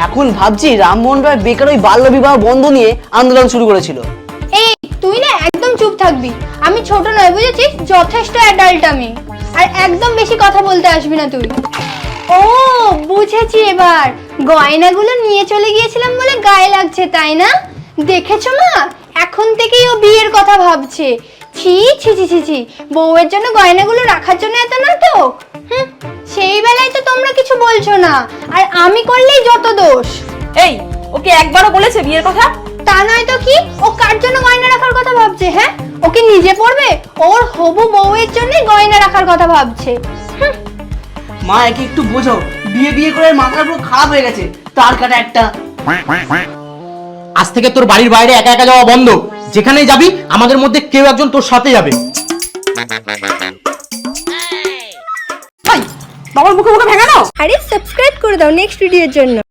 এখন ভাবছি রামমোহন রায় বেকার ওই বাল্য বিবাহ বন্ধ নিয়ে আন্দোলন শুরু করেছিল। এই তুই না একদম চুপ থাকবি। আমি ছোট নয়, বুঝেছিস? যথেষ্ট অ্যাডাল্ট আমি। আর একদম বেশি কথা বলতে আসবি না তুই। ও বুঝেছি এবার, গয়নাগুলো নিয়ে চলে গিয়েছিলাম বলে গায়ে লাগছে, তাই না? দেখেছো মা, এখন থেকেই ও বিয়ের কথা ভাবছে। ছি ছি ছি ছি ছি, বউয়ের জন্য গয়নাগুলো রাখার জন্য এত নাটক। সেই বেলায় তো তোমরা কিছু বলছো না, আর আমি করলেই যত দোষ। এই, ওকে একবারও বলেছে বিয়ের কথা? তা নয় তো কি, ও কার জন্য গয়না রাখার কথা ভাবছে? হ্যাঁ, ওকে নিজে পড়বে? ওর হবু বউয়ের জন্য গয়না রাখার কথা ভাবছে। মা একে একটু বোঝাও, বিয়ে বিয়ে করে মাথা পুরো খারাপ হয়ে গেছে, তার কাটা একটা। আজ থেকে তোর বাড়ির বাইরে একা একা যাওয়া বন্ধ। যেখানেই যাবি আমাদের মধ্যে কেউ একজন তোর সাথে যাবে। বাবার মুখে মুখে ভেঙানো। আরে সাবস্ক্রাইব করে দাও নেক্সট ভিডিওর জন্য।